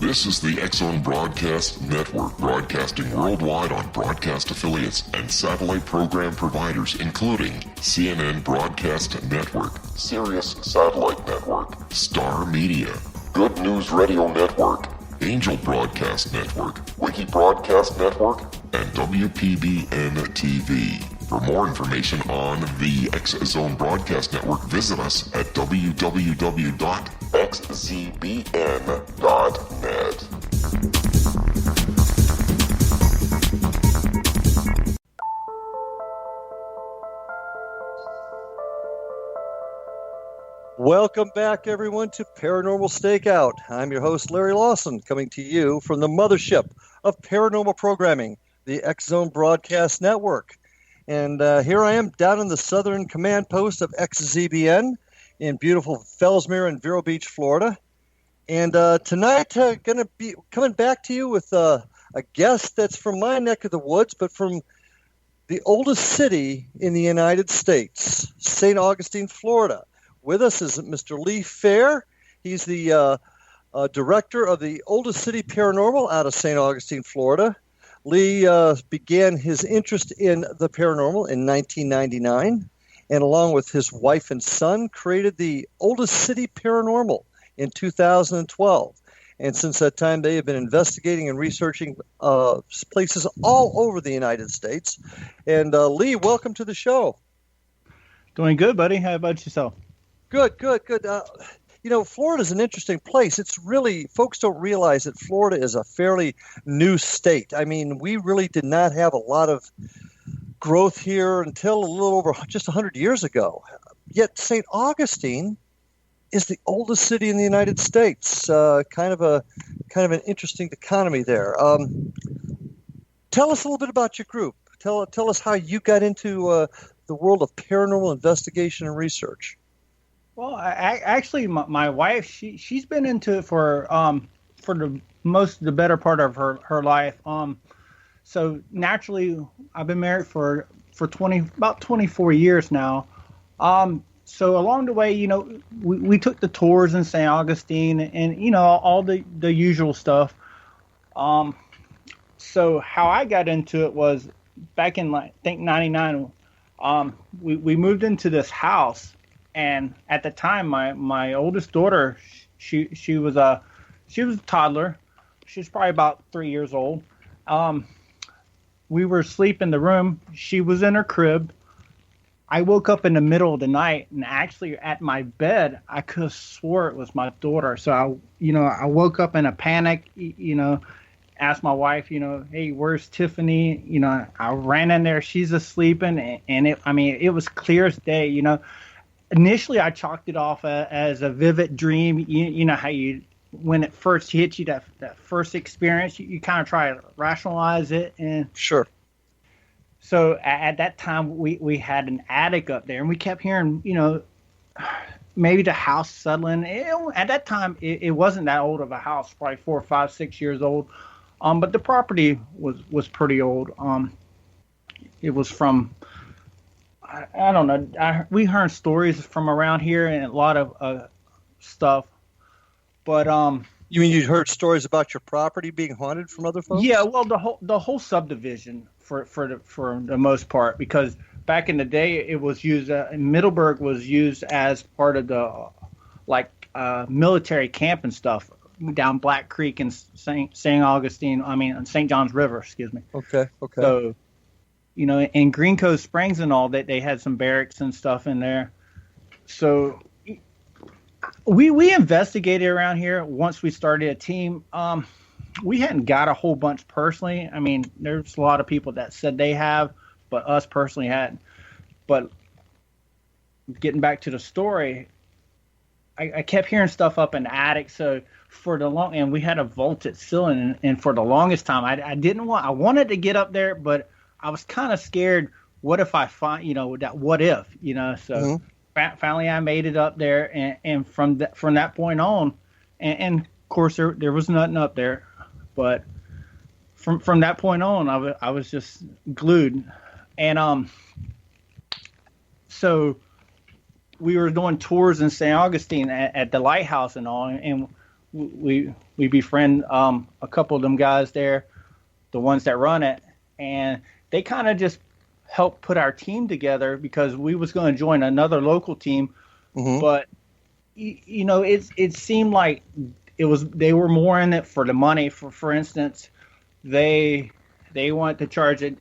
This is the X-Zone Broadcast Network, broadcasting worldwide on broadcast affiliates and satellite program providers, including CNN Broadcast Network, Sirius Satellite Network, Star Media, Good News Radio Network, Angel Broadcast Network, Wiki Broadcast Network, and WPBN TV. For more information on the X-Zone Broadcast Network, visit us at www.xzbn.net. Welcome back, everyone, to Paranormal Stakeout. I'm your host, Larry Lawson, coming to you from the mothership of paranormal programming, the X-Zone Broadcast Network. And here I am down in the southern command post of XZBN in beautiful Fellsmere and Vero Beach, Florida. And tonight, going to be coming back to you with a guest that's from my neck of the woods, but from the oldest city in the United States, St. Augustine, Florida. With us is Mr. Lee Fair. He's the director of the oldest City Paranormal out of St. Augustine, Florida. Lee began his interest in the paranormal in 1999, and along with his wife and son, created the oldest City Paranormal in 2012. And since that time, they have been investigating and researching places all over the United States. And Lee, welcome to the show. Doing good, buddy. How about yourself? Good. Florida is an interesting place. It's really, folks don't realize that Florida is a fairly new state. I mean, we really did not have a lot of growth here until a little over just 100 years ago. Yet St. Augustine is the oldest city in the United States. Kind of an interesting economy there. Tell us a little bit about your group. Tell us how you got into the world of paranormal investigation and research. Well, actually, my wife, she's been into it for the better part of her life. So naturally, I've been married for about 24 years now. So along the way, we took the tours in St. Augustine and all the usual stuff. So how I got into it was back in I think 99. We moved into this house. And at the time, my oldest daughter, she was a toddler. She was probably about 3 years old. We were asleep in the room. She was in her crib. I woke up in the middle of the night, and actually at my bed, I could have swore it was my daughter. So I woke up in a panic. Asked my wife, hey, where's Tiffany? I ran in there. She's asleep, and it was clear as day. Initially, I chalked it off as a vivid dream. You know how when it first hits you, that first experience, you kind of try to rationalize it. And sure. So at that time, we had an attic up there, and we kept hearing, maybe the house settling. At that time, it wasn't that old of a house, probably 4, 5, 6 years old. But the property was pretty old. It was from... I don't know. We heard stories from around here and a lot of stuff, but you mean you heard stories about your property being haunted from other folks? Yeah, well, the whole subdivision for the most part, because back in the day it was used. Middleburg was used as part of the military camp and stuff down Black Creek and St. Augustine. St. John's River. Excuse me. Okay. So. In Green Cove Springs and all that, they had some barracks and stuff in there. So we investigated around here once we started a team. We hadn't got a whole bunch personally. There's a lot of people that said they have, but us personally hadn't. But getting back to the story, I kept hearing stuff up in the attic. So and we had a vaulted ceiling, and for the longest time, I wanted to get up there, but I was kind of scared. What if I find, that what if, so finally I made it up there. And from that point on, and of course there was nothing up there, but from that point on, I was just glued. And, so we were doing tours in St. Augustine at the lighthouse and all. And we befriend a couple of them guys there, the ones that run it, and they kind of just helped put our team together because we was going to join another local team, but it seemed like they were more in it for the money. For instance, they wanted to charge a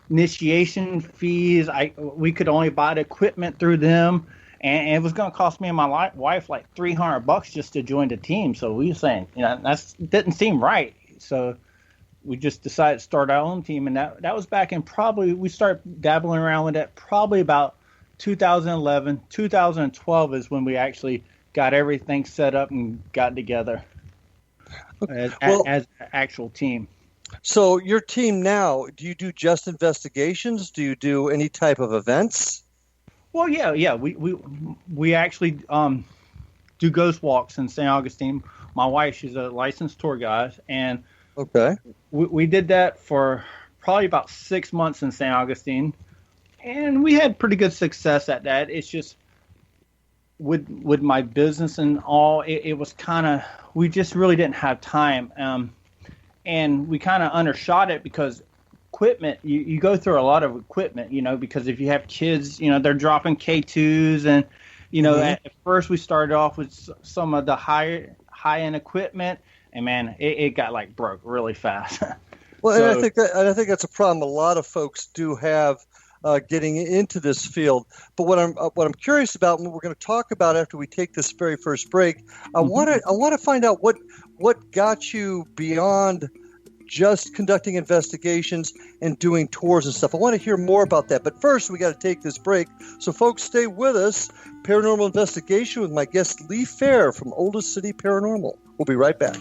initiation fees. We could only buy the equipment through them, and it was going to cost me and my wife like $300 just to join the team. So we were saying, that didn't seem right. So we just decided to start our own team, and that was back in we started dabbling around with that probably about 2011, 2012 is when we actually got everything set up and got together as an actual team. So your team now, do you do just investigations? Do you do any type of events? Well, yeah. We actually do ghost walks in St. Augustine. My wife, she's a licensed tour guide, and we did that for probably about 6 months in St. Augustine, and we had pretty good success at that. It's just with my business and all, it was kind of, we just really didn't have time. And we kind of undershot it because equipment, you go through a lot of equipment, because if you have kids, they're dropping K2s. And, at first we started off with some of the high-end equipment, and, man, it got, broke really fast. Well, so, and I think that's a problem a lot of folks do have getting into this field. But what I'm curious about, and what we're going to talk about after we take this very first break, I want to find out what got you beyond just conducting investigations and doing tours and stuff. I want to hear more about that. But first, we got to take this break. So, folks, stay with us. Paranormal Investigation with my guest Lee Fair from Oldest City Paranormal. We'll be right back.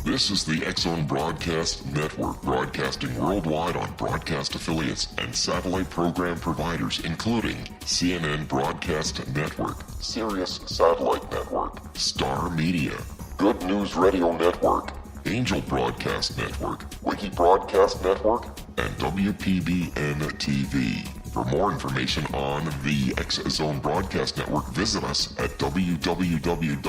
This is the X-Zone Broadcast Network, broadcasting worldwide on broadcast affiliates and satellite program providers, including CNN Broadcast Network, Sirius Satellite Network, Star Media, Good News Radio Network, Angel Broadcast Network, Wiki Broadcast Network, and WPBN TV. For more information on the X-Zone Broadcast Network, visit us at www.xzbn.net.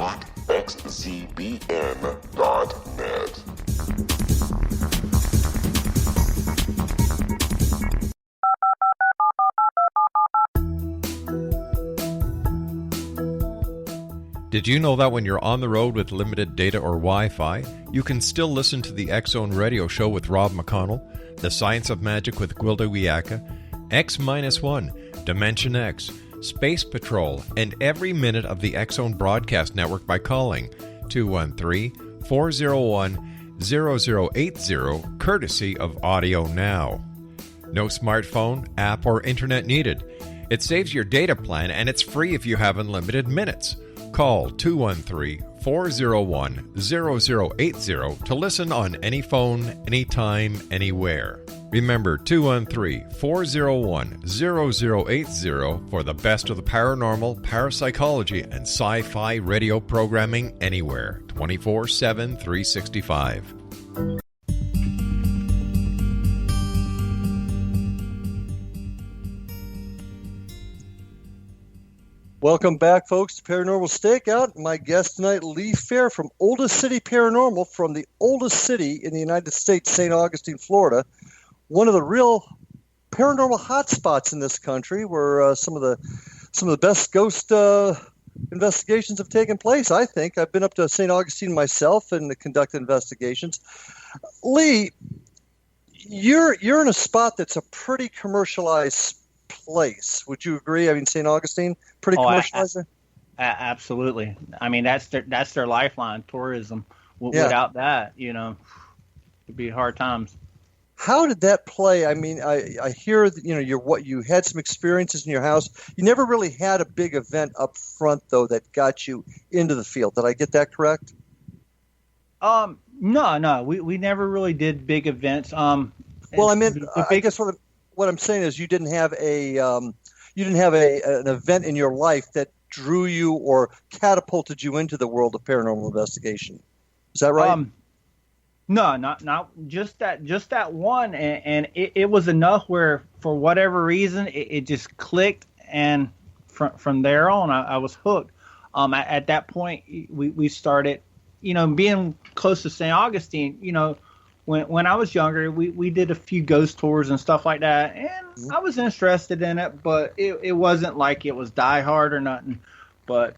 Did you know that when you're on the road with limited data or Wi-Fi, you can still listen to the X-Zone Radio Show with Rob McConnell, The Science of Magic with Gwilda Wiyaka, X-1, Dimension X, Space Patrol, and every minute of the X-Zone Broadcast Network by calling 213-401-0080, courtesy of Audio Now. No smartphone, app, or internet needed. It saves your data plan, and it's free if you have unlimited minutes. Call 213-401-0080 to listen on any phone, anytime, anywhere. Remember 213-401-0080 for the best of the paranormal, parapsychology, and sci-fi radio programming anywhere, 24/7, 365. Welcome back, folks, to Paranormal Stakeout. My guest tonight, Lee Fair from Oldest City Paranormal, from the oldest city in the United States, St. Augustine, Florida. One of the real paranormal hotspots in this country, where some of the best ghost investigations have taken place. I think I've been up to St. Augustine myself and conducted investigations. Lee, you're in a spot that's a pretty commercialized place. Would you agree? I mean, St. Augustine, pretty commercialized. Absolutely. I mean, that's their lifeline, tourism. Without that, it'd be hard times. How did that play? I mean, I hear that, you had some experiences in your house. You never really had a big event up front, though, that got you into the field. Did I get that correct? No. We never really did big events. Well, I meant, I guess what I'm saying is you didn't have an event in your life that drew you or catapulted you into the world of paranormal investigation. Is that right? No, not just that one, and it was enough where for whatever reason, it just clicked, and from there on, I was hooked. At that point, we started, being close to St. Augustine. When I was younger, we did a few ghost tours and stuff like that, and I was interested in it, but it wasn't like it was Die Hard or nothing. But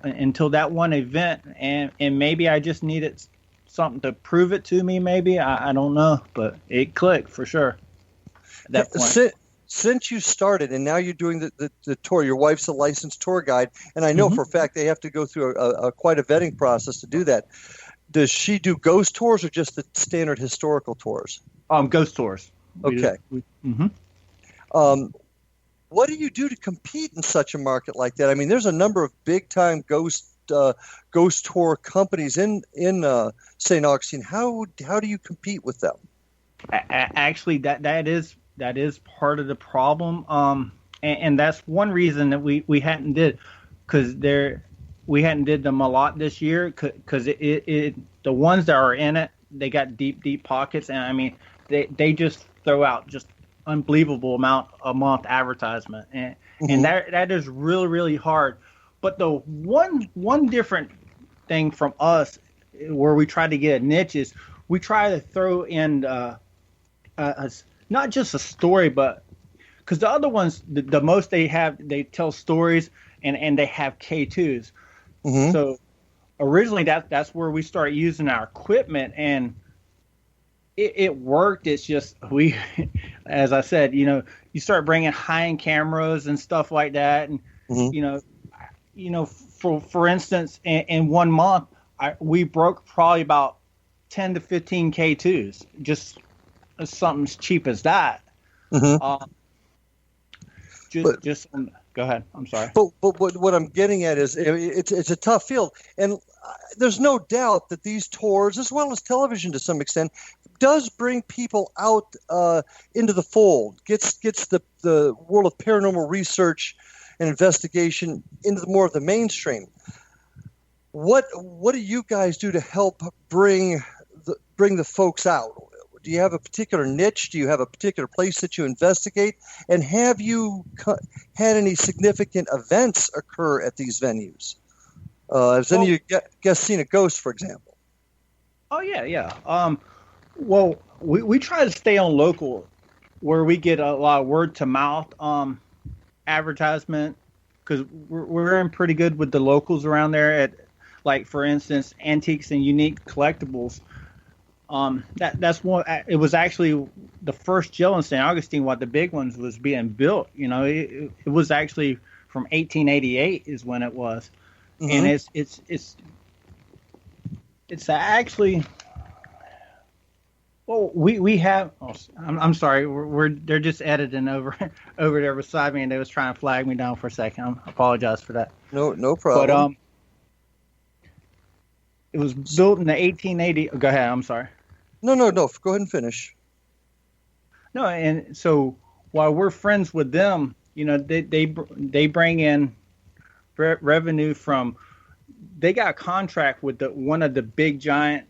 until that one event, and maybe I just needed something to prove it to me, maybe. I don't know, but it clicked for sure at that point. Since you started, and now you're doing the tour, your wife's a licensed tour guide, and I know for a fact they have to go through quite a vetting process to do that. Does she do ghost tours or just the standard historical tours? Ghost tours. Okay. What do you do to compete in such a market like that? I mean, there's a number of big-time ghost tour companies in St. Augustine. How do you compete with them? Actually, that is part of the problem, and that's one reason that we hadn't did, because we hadn't did them a lot this year, because the ones that are in it, they got deep pockets, and I mean they just throw out just unbelievable amount a month advertisement, and that is really, really hard. But the one different thing from us where we try to get a niche is we try to throw in not just a story, but because the other ones, the most they tell stories and they have K2s. So originally that's where we started using our equipment, and it worked. It's just as I said, you start bringing high-end cameras and stuff like that, and for instance, in 1 month we broke probably about 10 to 15 K2s, just something as cheap as that. Go ahead. I'm sorry. But what I'm getting at is it's a tough field, and there's no doubt that these tours, as well as television to some extent, does bring people out into the fold, gets the world of paranormal research and investigation into more of the mainstream. What do you guys do to help bring the folks out? Do you have a particular niche? Do you have a particular place that you investigate? And have you had any significant events occur at these venues? Has any of you guests seen a ghost, for example? Oh, yeah. Well, we try to stay on local, where we get a lot of word-to-mouth advertisement, because we're in pretty good with the locals around there at, like, for instance, Antiques and Unique Collectibles. That's one. It was actually the first jail in St. Augustine while the big ones was being built. It was actually from 1888 is when it was, and it's actually. Well, we have. Oh, I'm sorry. They're just editing over there beside me, and they was trying to flag me down for a second. I apologize for that. No problem. But it was built in the 1880. Go ahead. I'm sorry. No. Go ahead and finish. No, and so while we're friends with them, they bring in revenue from. They got a contract with one of the big giant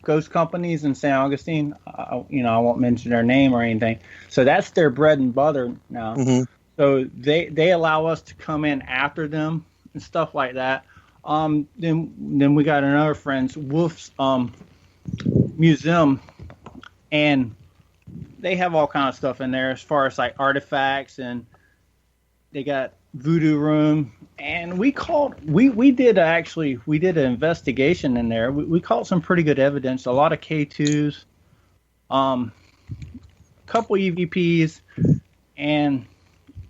ghost companies in St. Augustine. I won't mention their name or anything. So that's their bread and butter now. So they allow us to come in after them and stuff like that. Then we got another friend's Wolf's museum, and they have all kind of stuff in there as far as like artifacts, and they got voodoo room, and we did an investigation in there. We caught some pretty good evidence, a lot of K2s, a couple EVPs, and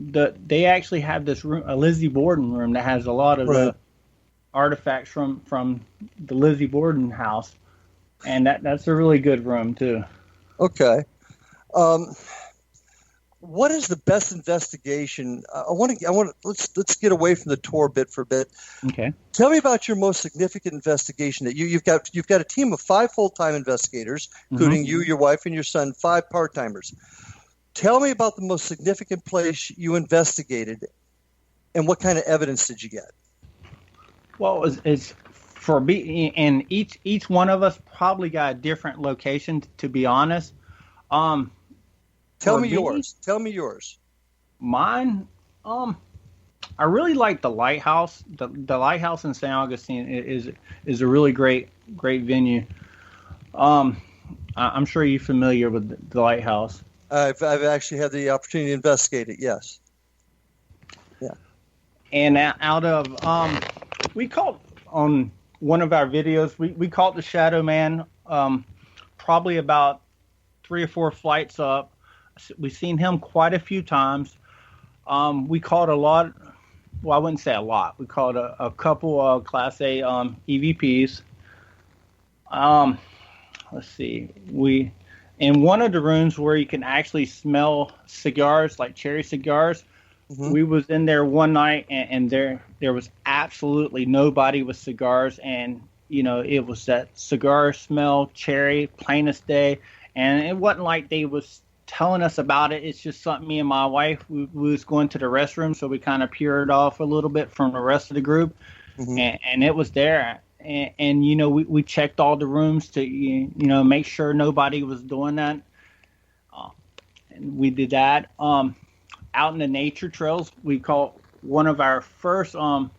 they actually have this room, a Lizzie Borden room, that has a lot of artifacts from the Lizzie Borden house, and that's a really good room too. Okay. What is the best investigation? Let's get away from the tour bit for a bit. Okay. Tell me about your most significant investigation that you've got a team of 5 full-time investigators, including you, your wife, and your son, 5 part-timers. Tell me about the most significant place you investigated, and what kind of evidence did you get? Well, it's for me, and each one of us probably got a different location. To be honest, Tell me yours. Tell me yours. Mine, I really like the Lighthouse. The Lighthouse in St. Augustine is a really great venue. I'm sure you're familiar with the Lighthouse. I've actually had the opportunity to investigate it. Yes. Yeah. And out of we caught on one of our videos, we caught the Shadow Man probably about 3 or 4 flights up. We've seen him quite a few times. We caught a lot. Well, I wouldn't say a lot. We caught a couple of Class A EVPs. Let's see. We in one of the rooms where you can actually smell cigars, like cherry cigars. Mm-hmm. We was in there one night, and there was absolutely nobody with cigars, and it was that cigar smell, cherry, plain as day, and it wasn't like they was telling us about it. It's just something me and my wife, we was going to the restroom, so we kind of peered off a little bit from the rest of the group, mm-hmm. and it was there. And we checked all the rooms to make sure nobody was doing that, and we did that. Out in the nature trails, we caught one of our first. I'm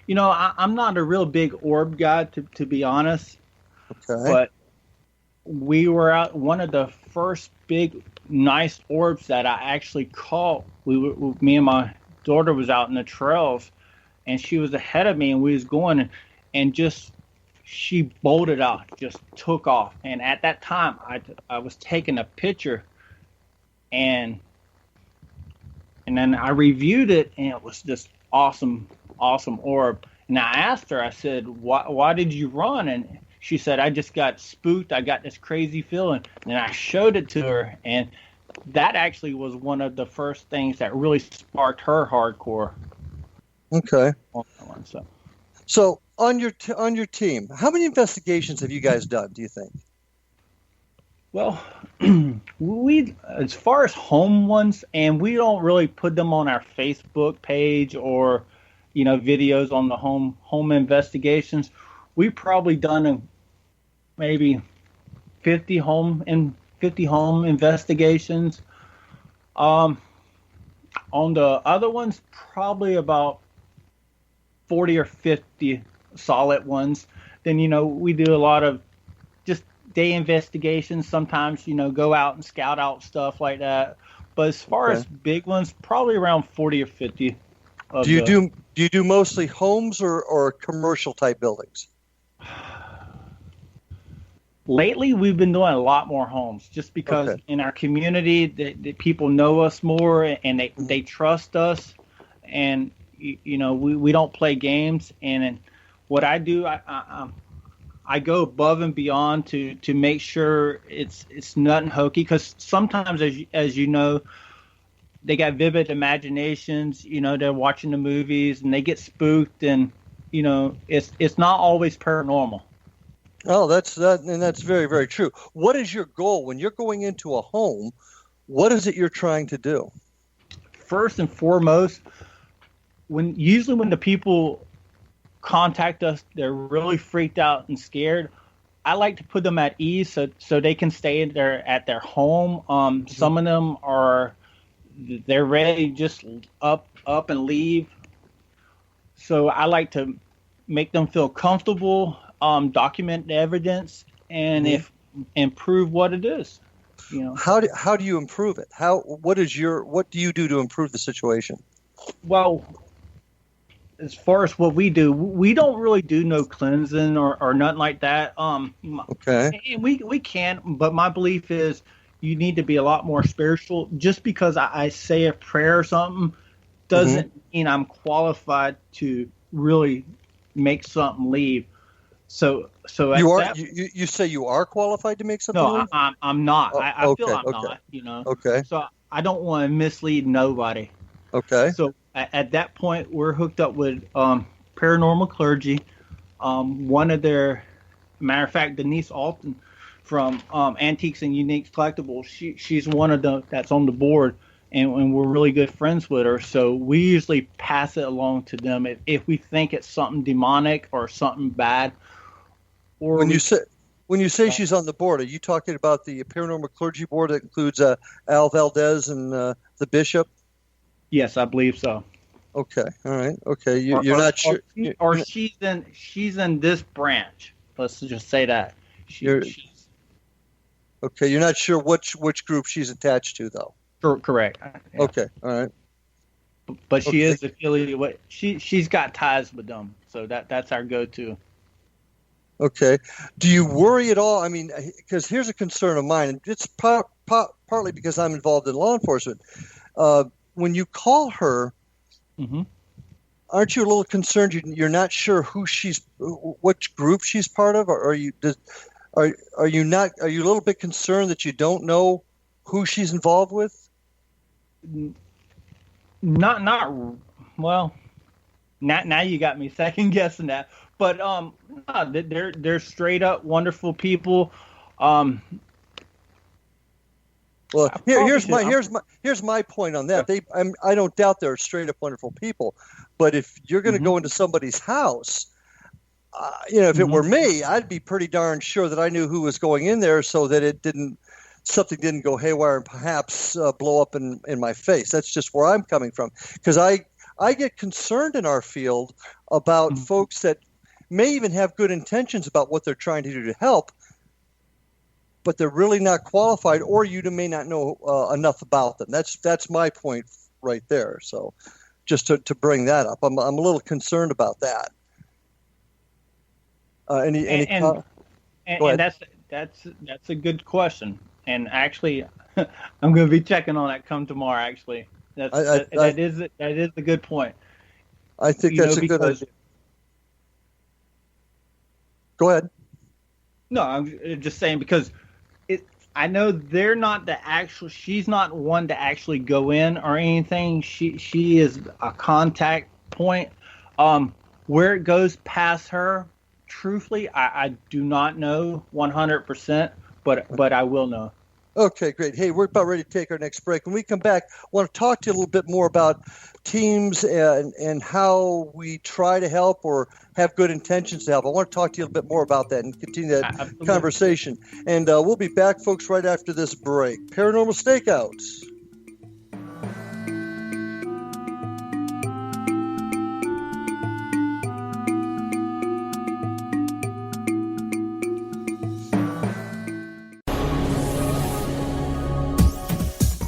not a real big orb guy, to be honest. Okay. But we were out one of the first big nice orbs that I actually caught. Me and my daughter was out in the trails, and she was ahead of me, and we was going. And just she bolted out, just took off. And at that time, I was taking a picture, and then I reviewed it, and it was this awesome orb. And I asked her, I said, why did you run? And she said, I just got spooked. I got this crazy feeling. And I showed it to her, and that actually was one of the first things that really sparked her hardcore. Okay. So on your team, how many investigations have you guys done, do you think? Well, we, as far as home ones, and we don't really put them on our Facebook page or, videos on the home investigations. We've probably done maybe 50 home investigations. On the other ones, probably about 40 or 50 solid ones. Then, we do a lot of just day investigations. Sometimes, go out and scout out stuff like that. But as far as big ones, probably around 40 or 50. Do you do mostly homes or commercial type buildings? Lately, we've been doing a lot more homes, just because in our community, the people know us more, and they trust us, and we don't play games. And what I do, I go above and beyond to make sure it's nothing hokey, because sometimes, as you know, they got vivid imaginations. They're watching the movies and they get spooked, and it's not always paranormal. Oh, that's very, very true. What is your goal when you're going into a home? What is it you're trying to do? First and foremost, usually when the people contact us, they're really freaked out and scared. I like to put them at ease so they can stay at their home. Mm-hmm. Some of them they're ready just up and leave. So I like to make them feel comfortable, document the evidence, and and prove what it is. How do you improve it? What do you do to improve the situation? Well, as far as what we do, we don't really do no cleansing or nothing like that. Okay. And we can, but my belief is you need to be a lot more spiritual. Just because I say a prayer or something doesn't mean I'm qualified to really make something leave. So you say you are qualified to make something leave? No, I'm not. Oh, I feel I'm not. Okay. So I don't want to mislead nobody. Okay. So at that point, we're hooked up with paranormal clergy. One of their, matter of fact, Denise Alton from Antiques and Uniques Collectibles, she's one of the that's on the board, and we're really good friends with her. So we usually pass it along to them if we think it's something demonic or something bad. Or When you say she's on the board, are you talking about the Paranormal Clergy Board that includes Al Valdez and the bishop? Yes, I believe so. Okay, all right. Okay, you're not sure. Or she's in this branch. Let's just say that. She's okay. You're not sure which group she's attached to, though. Correct. Yeah. Okay, all right. But she is affiliated. She's got ties with them, so that's our go-to. Okay. Do you worry at all? I mean, because here's a concern of mine, and it's partly because I'm involved in law enforcement. When you call her, mm-hmm. aren't you a little concerned? You're not sure which group she's part of, or are you not? Are you a little bit concerned that you don't know who she's involved with? Not well. Now you got me second guessing that. But no, they're straight up wonderful people. Well, here's my point on that. I don't doubt they're straight up wonderful people, but if you're going to go into somebody's house, if it were me, I'd be pretty darn sure that I knew who was going in there, so that something didn't go haywire and perhaps blow up in my face. That's just where I'm coming from, because I get concerned in our field about folks that may even have good intentions about what they're trying to do to help, but they're really not qualified, or you may not know enough about them. That's my point right there. So just to bring that up, I'm a little concerned about that. And that's a good question. And actually, I'm going to be checking on that come tomorrow. Actually, that is a good point. I think that's a good idea. Go ahead. No, I'm just saying because I know they're not she's not one to actually go in or anything. She is a contact point. Where it goes past her, truthfully, I do not know 100%, but I will know. Okay, great. Hey, we're about ready to take our next break. When we come back, I want to talk to you a little bit more about teams and how we try to help or have good intentions to help. I want to talk to you a little bit more about that and continue that conversation. And we'll be back, folks, right after this break. Paranormal Stakeouts.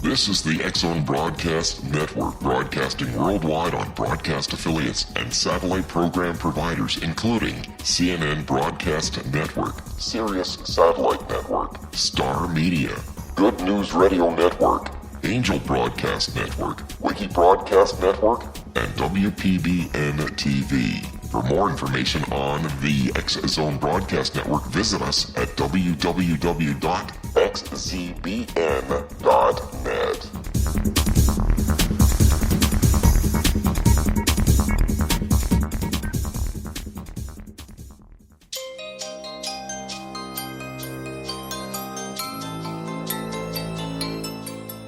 This is the X-Zone Broadcast Network, broadcasting worldwide on broadcast affiliates and satellite program providers, including CNN Broadcast Network, Sirius Satellite Network, Star Media, Good News Radio Network, Angel Broadcast Network, Wiki Broadcast Network, and WPBN TV. For more information on the X-Zone Broadcast Network, visit us at www.xzbn.net.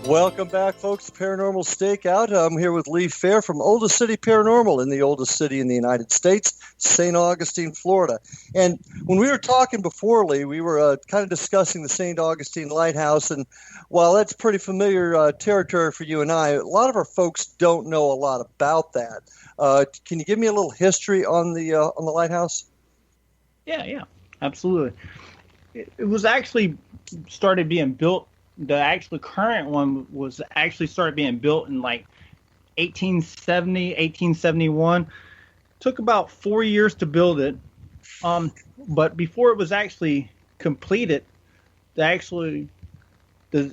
Welcome back, folks, to Paranormal Stakeout. I'm here with Lee Fair from oldest City Paranormal in the oldest city in the United States, St. Augustine, Florida. And when we were talking before, Lee, we were kind of discussing the St. Augustine Lighthouse. And while that's pretty familiar territory for you and I, a lot of our folks don't know a lot about that. Can you give me a little history on the lighthouse? Yeah, absolutely. It was actually started being built. The actual current one was actually started being built in like 1870, 1871. Took about 4 years to build it. But before it was actually completed, the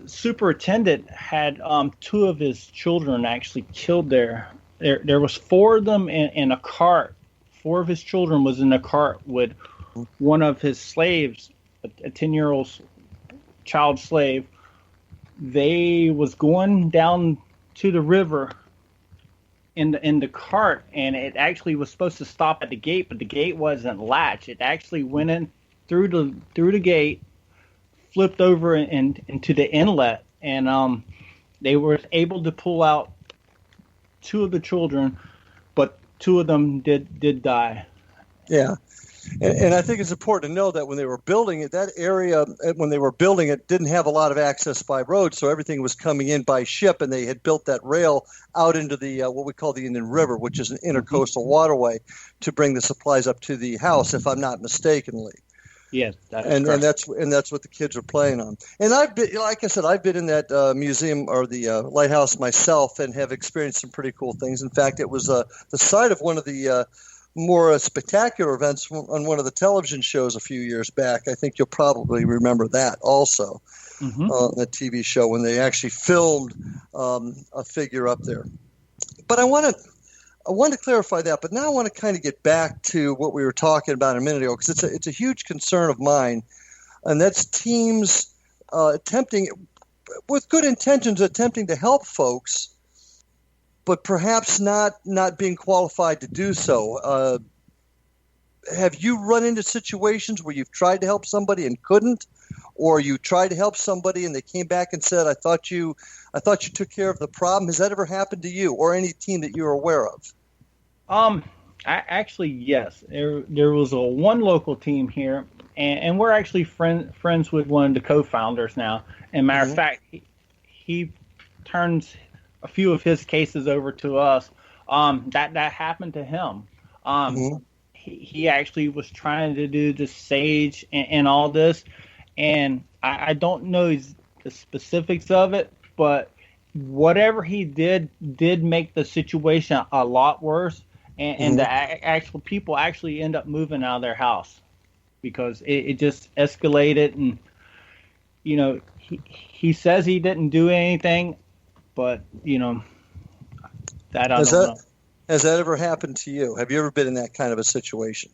superintendent had two of his children actually killed there. There was four of them in a cart. Four of his children was in a cart with one of his slaves, a 10-year-old child slave. They was going down to the river in the cart, and it actually was supposed to stop at the gate, but the gate wasn't latched. It actually went in through the gate, flipped over into the inlet, and they were able to pull out two of the children, but two of them did die. Yeah. And I think it's important to know that when they were building it, that area, when they were building it, didn't have a lot of access by road, so everything was coming in by ship, and they had built that rail out into the what we call the Indian River, which is an intercoastal waterway, to bring the supplies up to the house, if I'm not mistakenly. Yes, and that's what the kids are playing on. And I've been, like I said, I've been in that museum or the lighthouse myself, and have experienced some pretty cool things. In fact, it was the site of one of the more spectacular events on one of the television shows a few years back. I think you'll probably remember that also, that TV show when they actually filmed a figure up there. But I want to clarify that, but now I want to kind of get back to what we were talking about a minute ago, because it's a huge concern of mine, and that's teams attempting, with good intentions, attempting to help folks, but perhaps not being qualified to do so. Have you run into situations where you've tried to help somebody and couldn't, or you tried to help somebody and they came back and said, "I thought you took care of the problem"? Has that ever happened to you or any team that you're aware of? Actually, yes. There was one local team here, and we're actually friends with one of the co-founders now. And matter of fact, he turns a few of his cases over to us. That happened to him. He actually was trying to do the sage and all this, and I don't know the specifics of it, but whatever he did make the situation a lot worse, and the actual people actually end up moving out of their house because it just escalated. And he says he didn't do anything, but that I don't know. Has that ever happened to you? Have you ever been in that kind of a situation?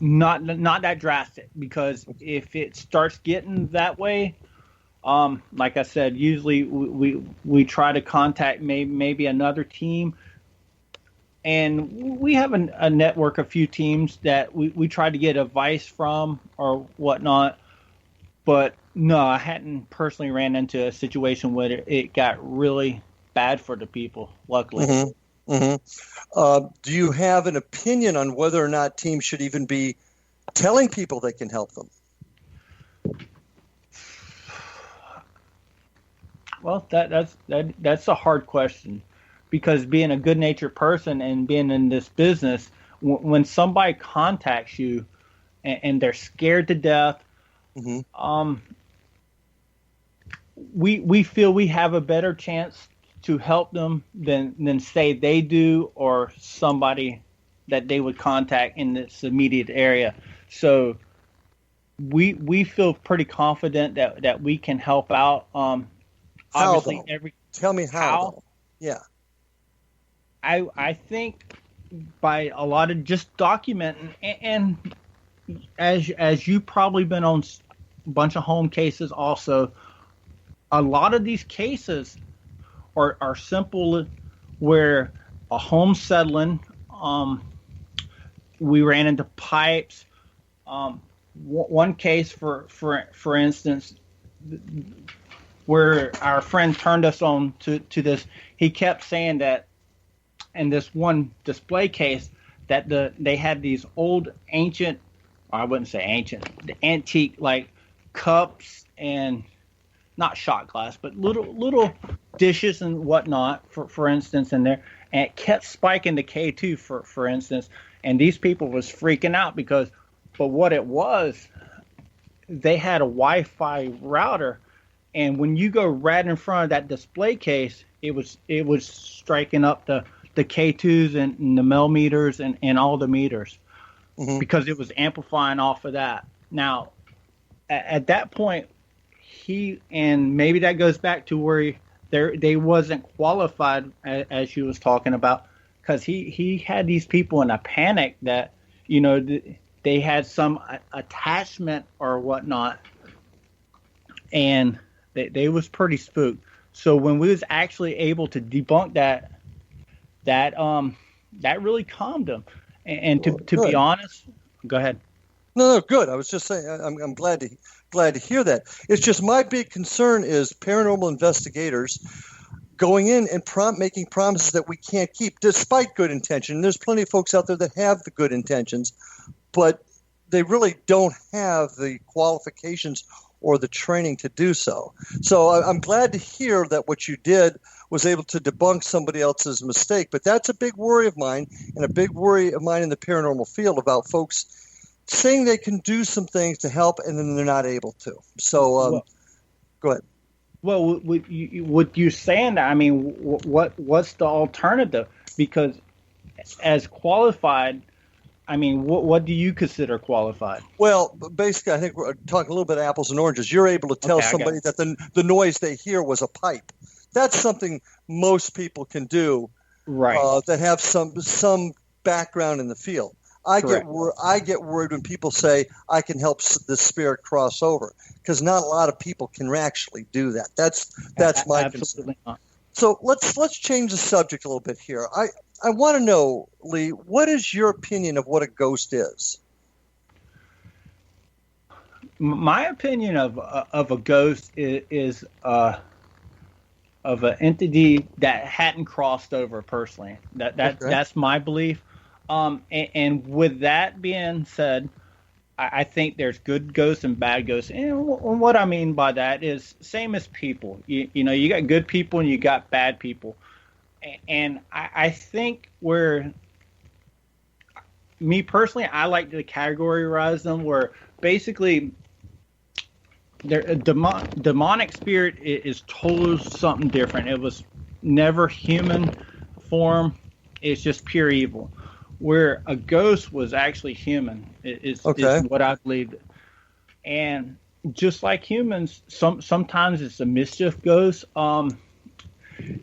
Not that drastic, because if it starts getting that way, like I said, usually we try to contact maybe another team, and we have a network of few teams that we try to get advice from or whatnot. But no, I hadn't personally ran into a situation where it got really bad for the people, luckily. Do you have an opinion on whether or not teams should even be telling people they can help them? Well, that's a hard question, because being a good-natured person and being in this business, when somebody contacts you and they're scared to death, we feel we have a better chance to help them than say they do, or somebody that they would contact in this immediate area. So we feel pretty confident that we can help out. Obviously, tell me how. Yeah, I think by a lot of just documenting, and as you probably been on a bunch of home cases also, a lot of these cases are simple, where a home settling, we ran into pipes. One case, for instance, where our friend turned us on to this, he kept saying that in this one display case that they had these old ancient, or I wouldn't say ancient, the antique like cups and not shot glass, but little dishes and whatnot, for instance, in there, and it kept spiking the K2, for instance, and these people was freaking out but what it was, they had a Wi-Fi router, and when you go right in front of that display case, it was striking up the K2s and the millimeters and all the meters, because it was amplifying off of that. Now, at that point, and maybe that goes back to where they wasn't qualified, as you was talking about, because he had these people in a panic that they had some attachment or whatnot, and they was pretty spooked. So when we was actually able to debunk that really calmed them. And to be honest, go ahead. No, good. I was just saying, I'm glad to hear that. It's just my big concern is paranormal investigators going in and making promises that we can't keep, despite good intention. There's plenty of folks out there that have the good intentions, but they really don't have the qualifications or the training to do so. So I'm glad to hear that what you did was able to debunk somebody else's mistake. But that's a big worry of mine, and a big worry of mine in the paranormal field, about folks saying they can do some things to help and then they're not able to. So go ahead. Well, with you saying that, I mean, what's the alternative? Because as qualified, I mean, what do you consider qualified? Well, basically, I think we're talking a little bit of apples and oranges. You're able to tell somebody that the noise they hear was a pipe. That's something most people can do, right? That have some background in the field. I get worried when people say I can help the spirit cross over, because not a lot of people can actually do that. That's my concern. Not. So let's change the subject a little bit here. I want to know, Lee, what is your opinion of what a ghost is? My opinion of a ghost is of an entity that hadn't crossed over personally. That's my belief. And with that being said, I think there's good ghosts and bad ghosts. And what I mean by that is same as people. You know, you got good people and you got bad people. And I think me personally, I like to categorize them where basically a demonic spirit is totally something different. It was never human form. It's just pure evil. Where a ghost was actually human is what I believe. And just like humans, sometimes it's a mischief ghost.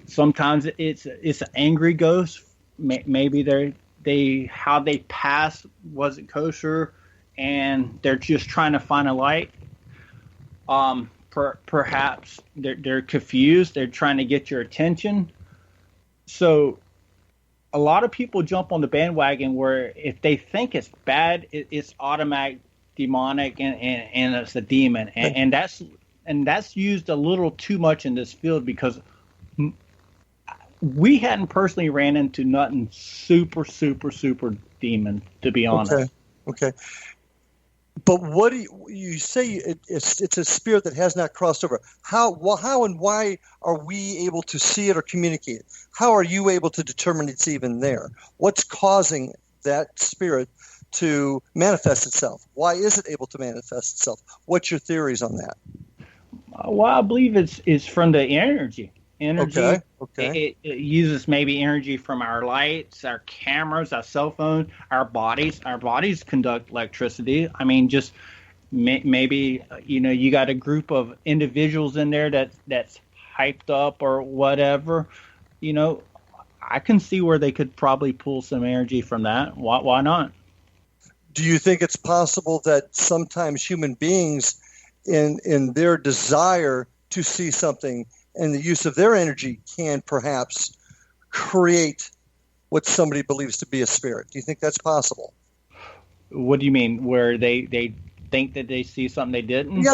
Sometimes it's an angry ghost. Maybe how they pass wasn't kosher, and they're just trying to find a light. Perhaps they're confused. They're trying to get your attention. So a lot of people jump on the bandwagon where if they think it's bad, it's automatic demonic and it's a demon, and that's used a little too much in this field, because we hadn't personally ran into nothing super demon, to be honest. Okay. But what do you say? It's a spirit that has not crossed over. How and why are we able to see it or communicate it? How are you able to determine it's even there? What's causing that spirit to manifest itself? Why is it able to manifest itself? What's your theories on that? Well, I believe it's from the energy. Okay. It uses maybe energy from our lights, our cameras, our cell phone, our bodies. Our bodies conduct electricity. I mean, just maybe, you got a group of individuals in there that's hyped up or whatever. I can see where they could probably pull some energy from that. Why not? Do you think it's possible that sometimes human beings, in their desire to see something and the use of their energy, can perhaps create what somebody believes to be a spirit? Do you think that's possible? What do you mean? Where they think that they see something they didn't? Yeah,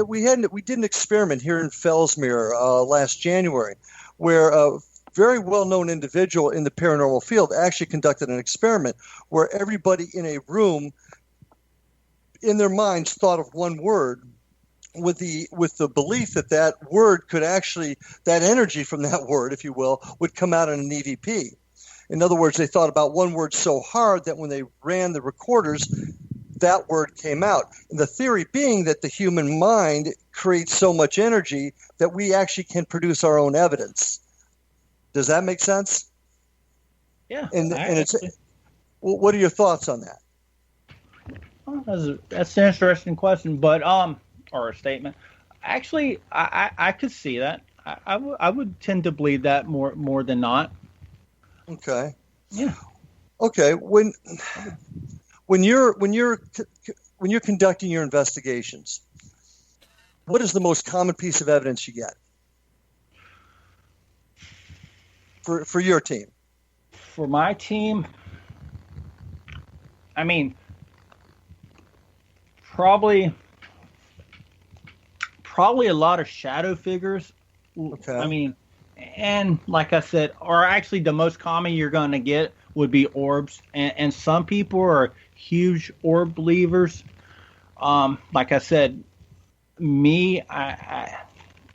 we did an experiment here in Fellsmere last January, where a very well-known individual in the paranormal field actually conducted an experiment where everybody in a room, in their minds, thought of one word, with the belief that word could actually, that energy from that word, if you will, would come out in an EVP. In other words, they thought about one word so hard that when they ran the recorders, that word came out. And the theory being that the human mind creates so much energy that we actually can produce our own evidence. Does that make sense? Yeah. And what are your thoughts on that? Well, that's an interesting question, but or a statement. Actually, I could see that. I would tend to believe that more than not. Okay. Yeah. Okay. When you're conducting your investigations, what is the most common piece of evidence you get for your team? For my team, I mean, probably a lot of shadow figures. Okay. I mean, and like I said, or actually the most common you're going to get would be orbs, and some people are huge orb believers. Like I said, me, I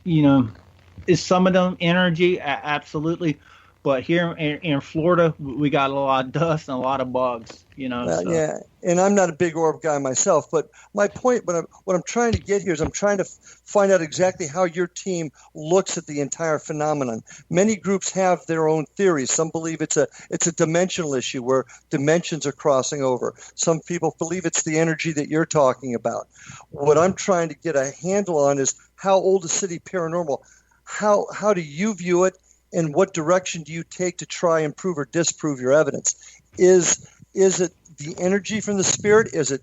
is some of them energy? Absolutely. But here in Florida, we got a lot of dust and a lot of bugs, So. Yeah, and I'm not a big orb guy myself, but my point, what I'm trying to get here is I'm trying to find out exactly how your team looks at the entire phenomenon. Many groups have their own theories. Some believe it's a dimensional issue where dimensions are crossing over. Some people believe it's the energy that you're talking about. What I'm trying to get a handle on is how old is City Paranormal? How do you view it? And what direction do you take to try and prove or disprove your evidence? Is it the energy from the spirit? Is it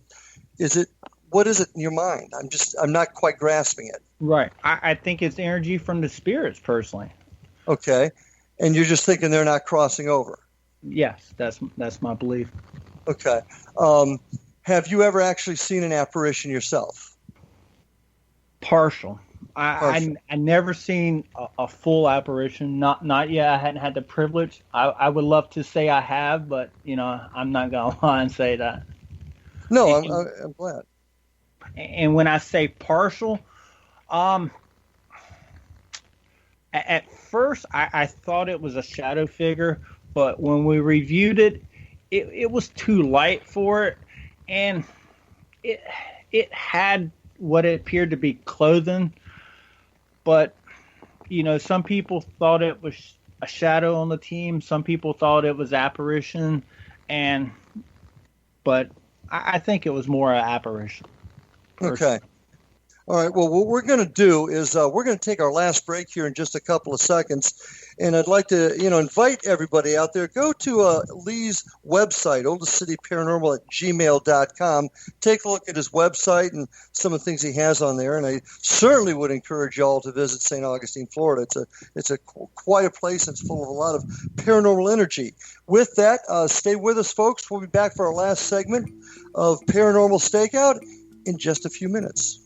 what is it in your mind? I'm not quite grasping it. Right. I think it's energy from the spirits personally. Okay. And you're just thinking they're not crossing over. Yes, that's my belief. Okay. Have you ever actually seen an apparition yourself? Partial. I never seen a full apparition. Not yet. I hadn't had the privilege. I would love to say I have, but I'm not gonna lie and say that. No, I'm glad. And when I say partial, at first I thought it was a shadow figure, but when we reviewed it was too light for it, and it had what it appeared to be clothing. But, some people thought it was a shadow on the team. Some people thought it was apparition. But I think it was more an apparition. Okay. All right. Well, what we're going to do is we're going to take our last break here in just a couple of seconds. And I'd like to, invite everybody out there. Go to Lee's website, oldestcityparanormal@gmail.com. Take a look at his website and some of the things he has on there. And I certainly would encourage you all to visit St. Augustine, Florida. It's quite a place. It's full of a lot of paranormal energy. With that, stay with us, folks. We'll be back for our last segment of Paranormal Stakeout in just a few minutes.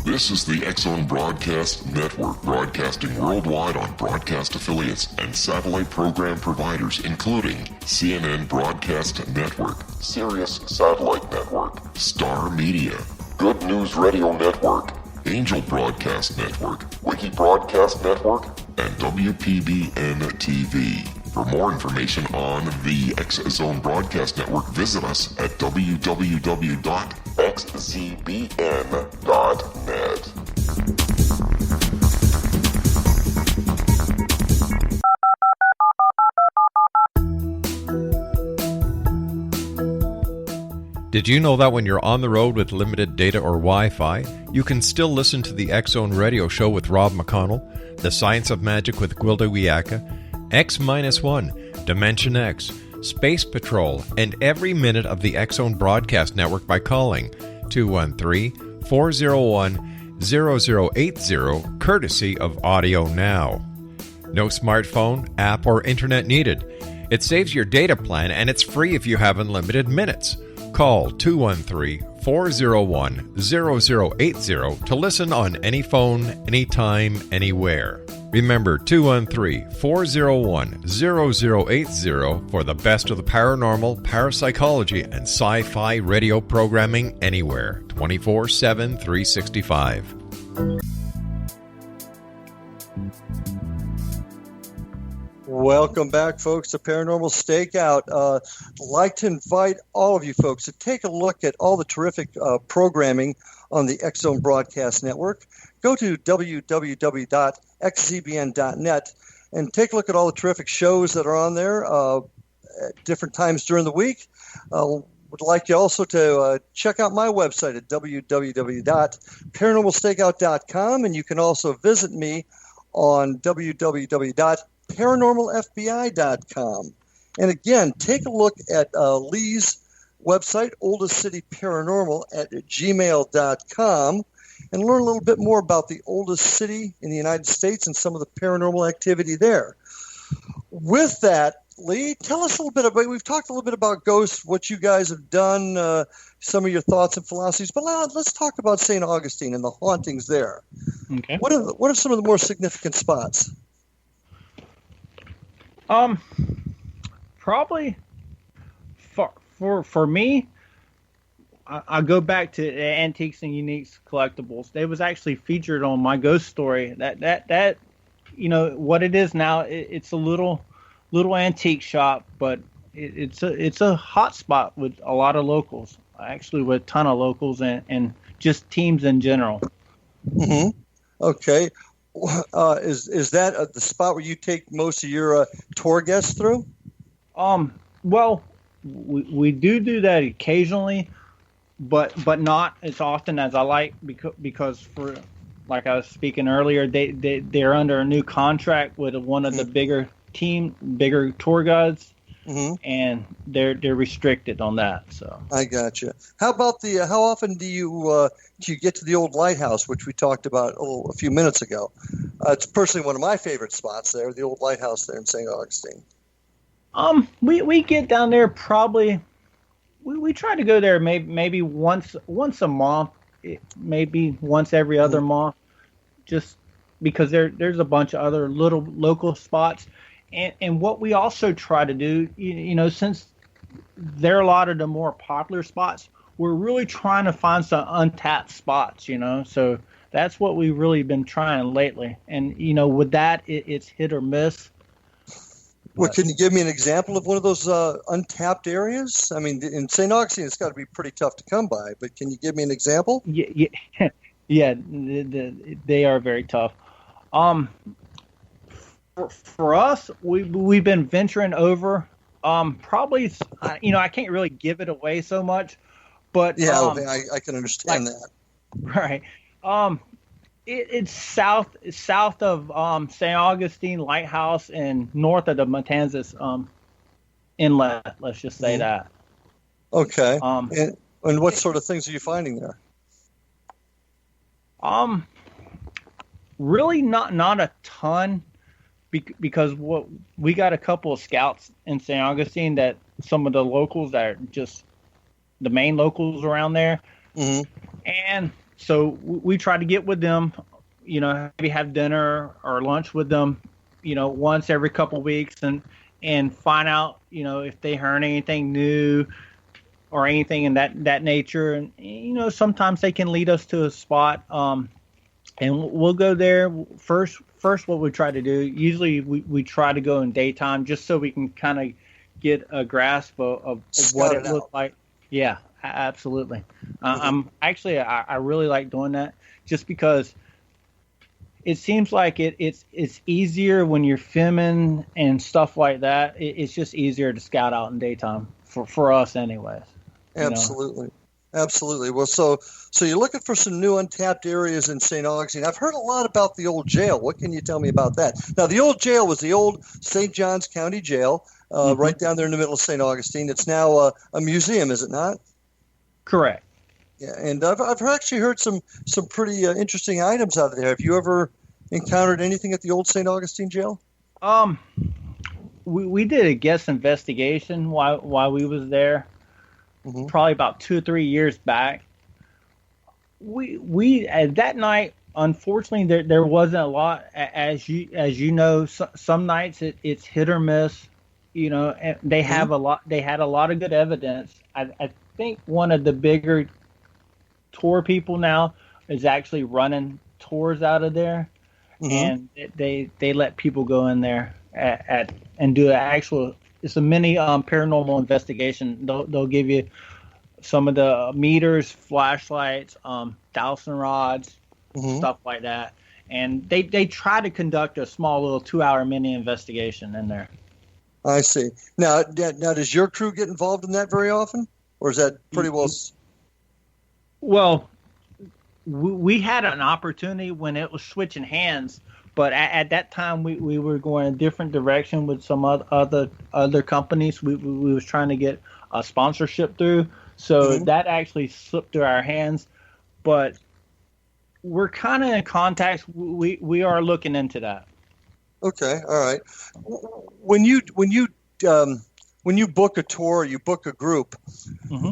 This is the X-Zone Broadcast Network, broadcasting worldwide on broadcast affiliates and satellite program providers, including CNN Broadcast Network, Sirius Satellite Network, Star Media, Good News Radio Network, Angel Broadcast Network, Wiki Broadcast Network, and WPBN TV. For more information on the X-Zone Broadcast Network, visit us at www.xzbn.net. Did you know that when you're on the road with limited data or Wi-Fi, you can still listen to the X-Zone Radio Show with Rob McConnell, The Science of Magic with Gwilda Wiyaka, X-1, Dimension X, Space Patrol, and every minute of the X-Zone Broadcast Network by calling 213-401-0080, courtesy of Audio Now. No smartphone, app, or internet needed. It saves your data plan, and it's free if you have unlimited minutes. Call 213-401-0080 to listen on any phone, anytime, anywhere. Remember 213-401-0080 for the best of the paranormal, parapsychology, and sci-fi radio programming anywhere, 24/7, 365. Welcome back, folks, to Paranormal Stakeout. I'd like to invite all of you folks to take a look at all the terrific programming on the X-Zone Broadcast Network. Go to www.xzbn.net and take a look at all the terrific shows that are on there at different times during the week. Would like you also to check out my website at www.paranormalstakeout.com, and you can also visit me on www.paranormalfbi.com. And again, take a look at Lee's website, oldestcityparanormal at gmail.com, and learn a little bit more about the oldest city in the United States and some of the paranormal activity there. With that, Lee, tell us a little bit about. We've talked a little bit about ghosts, what you guys have done, some of your thoughts and philosophies. But now let's talk about St. Augustine and the hauntings there. Okay. What are some of the more significant spots? Probably for me, I go back to Antiques and Uniques Collectibles. They was actually featured on my ghost story. That what it is now. It's a little antique shop, but it's a hot spot with a lot of locals. Actually, with a ton of locals and just teams in general. Mm-hmm. Okay. Is that the spot where you take most of your tour guests through? Well, we do that occasionally, but not as often as I like because for like I was speaking earlier, they're under a new contract with one of the bigger tour guides, and they're restricted on that. So I gotcha. How about how often do you get to the old lighthouse, which we talked about a few minutes ago? It's personally one of my favorite spots there, the old lighthouse there in St. Augustine. We get down there probably. We try to go there maybe once a month, maybe once every other month, just because there's a bunch of other little local spots, and what we also try to do, since there are a lot of the more popular spots, we're really trying to find some untapped spots, so that's what we've really been trying lately, and with that it's hit or miss. Well, can you give me an example of one of those untapped areas? I mean, in St. Augustine, it's got to be pretty tough to come by, but can you give me an example? Yeah, they are very tough. For us, we've been venturing over. Probably, I can't really give it away so much, but yeah, I can understand that. Right. It's south of St. Augustine Lighthouse and north of the Matanzas Inlet. Let's just say that. Okay. And what sort of things are you finding there? Really not a ton, because we got a couple of scouts in St. Augustine that some of the locals that are just the main locals around there, and so we try to get with them, maybe have dinner or lunch with them, once every couple of weeks and find out, if they heard anything new or anything in that nature. And, sometimes they can lead us to a spot, and we'll go there first. What we try to do, usually we try to go in daytime just so we can kind of get a grasp of what it looks like. Yeah. Absolutely. I really like doing that just because it seems like it's easier when you're filming and stuff like that. It's just easier to scout out in daytime for us anyways. Absolutely. Absolutely. Well, so you're looking for some new untapped areas in St. Augustine. I've heard a lot about the old jail. What can you tell me about that? Now, the old jail was the old St. John's County Jail, right down there in the middle of St. Augustine. It's now a museum, is it not? Correct. Yeah, and I've actually heard some pretty interesting items out of there. Have you ever encountered anything at the old St. Augustine jail? We did a guest investigation while we was there, probably about 2 or 3 years back. We at that night, unfortunately, there wasn't a lot. As you know, some nights it's hit or miss. And they have a lot. They had a lot of good evidence. I think one of the bigger tour people now is actually running tours out of there, and they let people go in there and do it's a mini paranormal investigation. They'll give you some of the meters, flashlights, dowsing rods, stuff like that, and they try to conduct a small little 2-hour mini investigation in there. I see. Now does your crew get involved in that very often? Or is that pretty well? Well, we had an opportunity when it was switching hands, but at that time we were going a different direction with some other companies. We was trying to get a sponsorship through, so that actually slipped through our hands. But we're kind of in contact. We are looking into that. Okay, all right. When you when you book a tour, you book a group. Mm-hmm.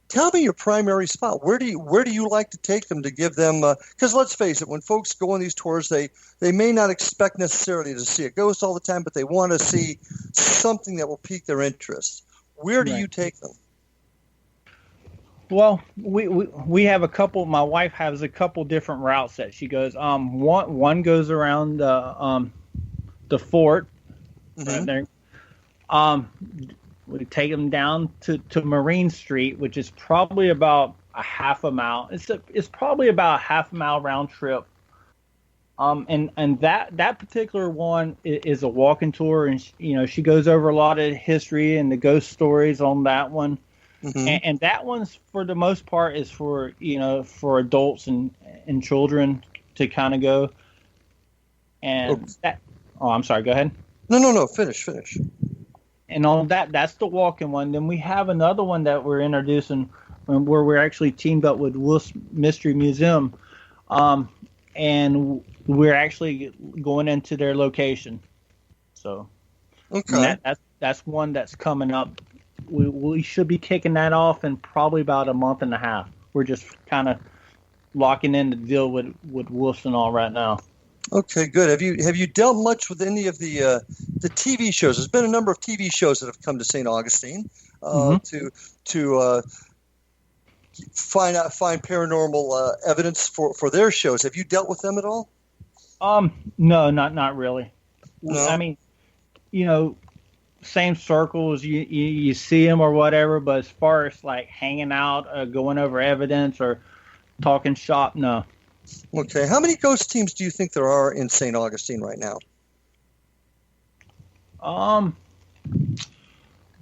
Tell me your primary spot. Where do you like to take them to give them? Because let's face it, when folks go on these tours, they may not expect necessarily to see a ghost all the time, but they want to see something that will pique their interest. Where do you take them? Well, we have a couple. My wife has a couple different routes that she goes. One goes around the fort. Right there. We take them down to Marine Street, which is probably about a half a mile. It's probably about a half a mile round trip. And that particular one is a walking tour, and she goes over a lot of history and the ghost stories on that one. Mm-hmm. And that one's, for the most part, is for adults and children to kind of go. And I'm sorry, go ahead. No, finish. And on that's the walking one. Then we have another one that we're introducing where we're actually teamed up with Wolf's Mystery Museum. And we're actually going into their location. So that's one that's coming up. We should be kicking that off in probably about a month and a half. We're just kind of locking in the deal with Wolf's and all right now. Okay, good. Have you dealt much with any of the TV shows? There's been a number of TV shows that have come to St. Augustine to find paranormal evidence for their shows. Have you dealt with them at all? No, not really. No? I mean, same circles, you see them or whatever, but as far as like hanging out, going over evidence or talking shop, no. Okay. How many ghost teams do you think there are in St. Augustine right now?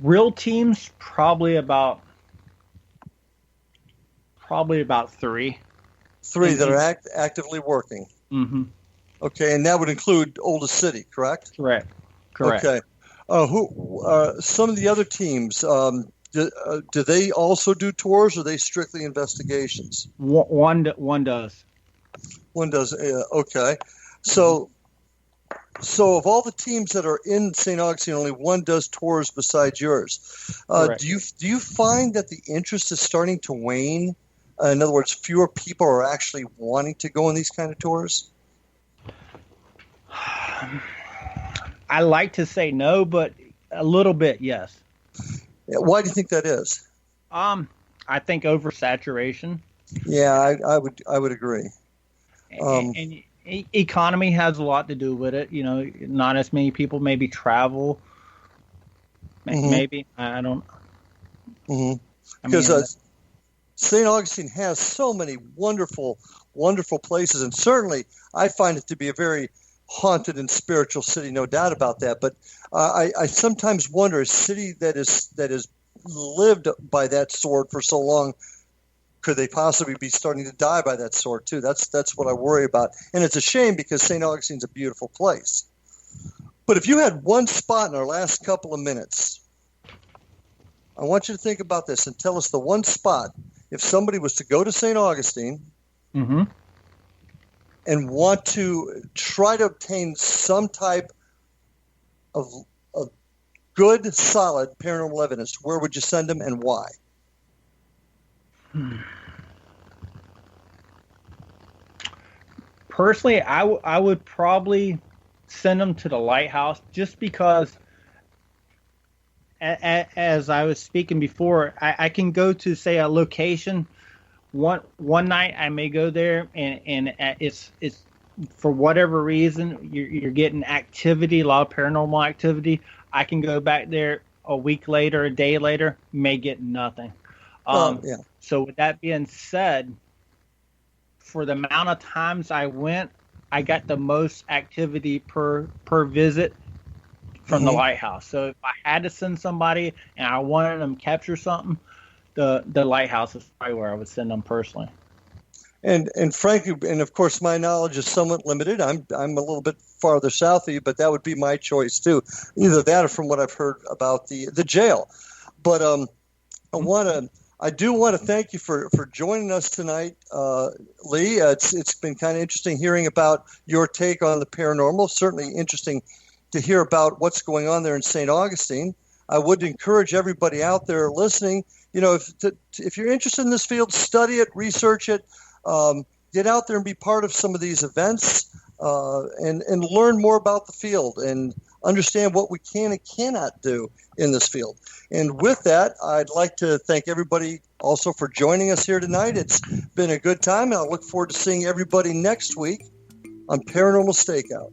Real teams, probably about 3. 3 that are actively working. Mm-hmm. Okay, and that would include Oldest City, correct? Correct. Okay. Some of the other teams, do they also do tours, or are they strictly investigations? One does. One does. Okay. So of all the teams that are in St. Augustine, only one does tours besides yours. Do you find that the interest is starting to wane? In other words, fewer people are actually wanting to go on these kind of tours? I like to say no, but a little bit, yes. Why do you think that is? I think oversaturation. Yeah, I would agree. And economy has a lot to do with it. Not as many people maybe travel. Mm-hmm. Maybe I don't. Mm-hmm. Because St. Augustine has so many wonderful, wonderful places, and certainly I find it to be a very haunted and spiritual city, no doubt about that. But I sometimes wonder, a city that is lived by that sword for so long, could they possibly be starting to die by that sword too? That's what I worry about, and it's a shame because St. Augustine's a beautiful place. But if you had one spot in our last couple of minutes, I want you to think about this and tell us the one spot. If somebody was to go to St. Augustine, mm-hmm. and want to try to obtain some type of good, solid paranormal evidence, where would you send them and why? Personally, I would probably send them to the lighthouse, just because, as I was speaking before, I can go to, say, a location. One night I may go there and it's for whatever reason you're getting activity, a lot of paranormal activity. I can go back there a week later, a day later, may get nothing. So with that being said, for the amount of times I went, I got the most activity per visit from the lighthouse. So if I had to send somebody and I wanted them to capture something, the lighthouse is probably where I would send them personally. And frankly, and of course, my knowledge is somewhat limited. I'm a little bit farther south of you, but that would be my choice too. Either that or from what I've heard about the jail. But I do want to thank you for joining us tonight, Lee. It's been kind of interesting hearing about your take on the paranormal. Certainly interesting to hear about what's going on there in St. Augustine. I would encourage everybody out there listening, if you're interested in this field, study it, research it, get out there and be part of some of these events, and learn more about the field and understand what we can and cannot do in this field. And with that, I'd like to thank everybody also for joining us here tonight. It's been a good time, and I look forward to seeing everybody next week on Paranormal Stakeout.